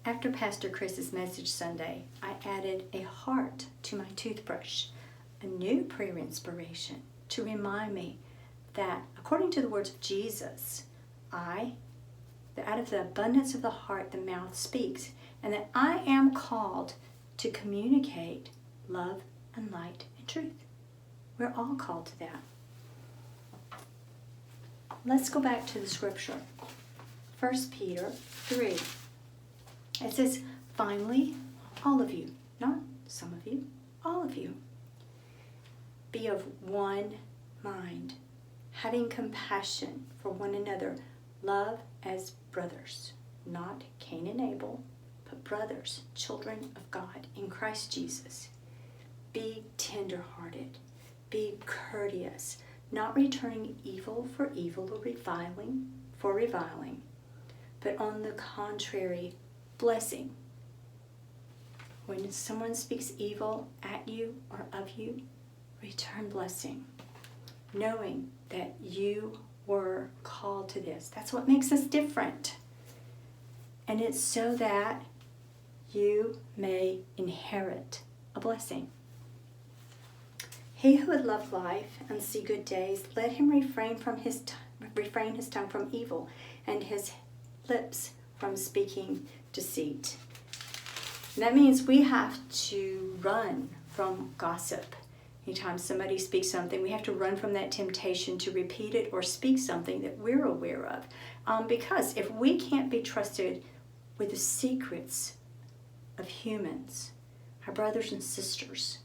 After Pastor Chris's message Sunday, I added a heart to my toothbrush, a new prayer inspiration to remind me that, according to the words of Jesus, that out of the abundance of the heart, the mouth speaks, and that I am called to communicate love and light and truth. We're all called to that. Let's go back to the scripture. 1 Peter 3. It says, finally, all of you, not some of you, all of you, be of one mind, having compassion for one another, love as brothers, not Cain and Abel, but brothers, children of God in Christ Jesus. Be tender-hearted, be courteous, not returning evil for evil or reviling for reviling, but on the contrary, blessing. When someone speaks evil at you or of you, return blessing, knowing that you were called to this. That's what makes us different. And it's so that you may inherit a blessing. He who would love life and see good days, let him refrain his tongue from evil and his lips from speaking deceit. And that means we have to run from gossip. Anytime somebody speaks something, we have to run from that temptation to repeat it or speak something that we're aware of. Because if we can't be trusted with the secrets of humans, our brothers and sisters,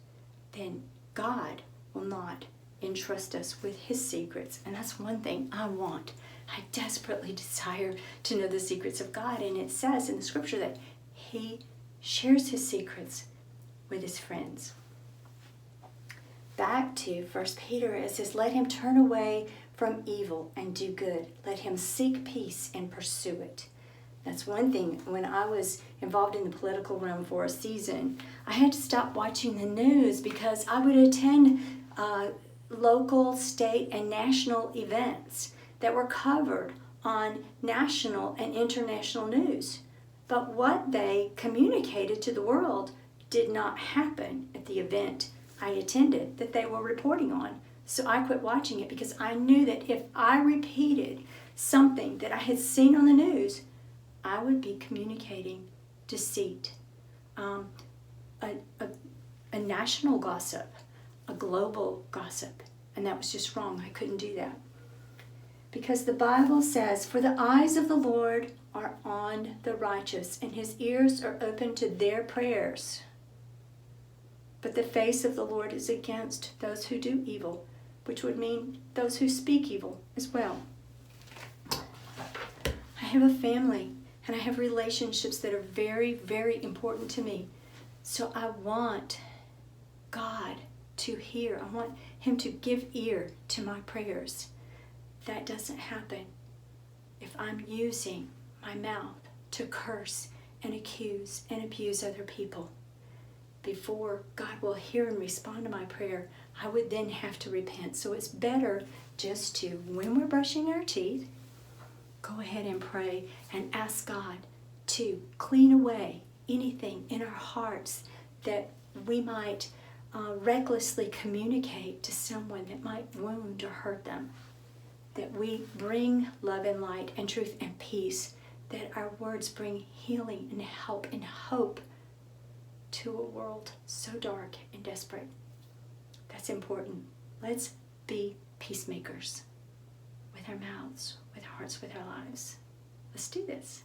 then God will not entrust us with his secrets. And that's one thing I want. I desperately desire to know the secrets of God. And it says in the scripture that he shares his secrets with his friends. Back to 1 Peter, it says, let him turn away from evil and do good. Let him seek peace and pursue it. That's one thing. When I was involved in the political realm for a season, I had to stop watching the news because I would attend local, state, and national events that were covered on national and international news. But what they communicated to the world did not happen at the event I attended that they were reporting on. So I quit watching it because I knew that if I repeated something that I had seen on the news, I would be communicating deceit, a national gossip, a global gossip, and that was just wrong. I couldn't do that. Because the Bible says, for the eyes of the Lord are on the righteous, and his ears are open to their prayers. But the face of the Lord is against those who do evil, which would mean those who speak evil as well. I have a family, and I have relationships that are very, very important to me. So I want God to hear. I want him to give ear to my prayers. That doesn't happen if I'm using my mouth to curse and accuse and abuse other people. Before God will hear and respond to my prayer, I would then have to repent. So it's better just to, when we're brushing our teeth, go ahead and pray and ask God to clean away anything in our hearts that we might recklessly communicate to someone that might wound or hurt them. That we bring love and light and truth and peace. That our words bring healing and help and hope to a world so dark and desperate. That's important. Let's be peacemakers with our mouths, with our hearts, with our lives. Let's do this.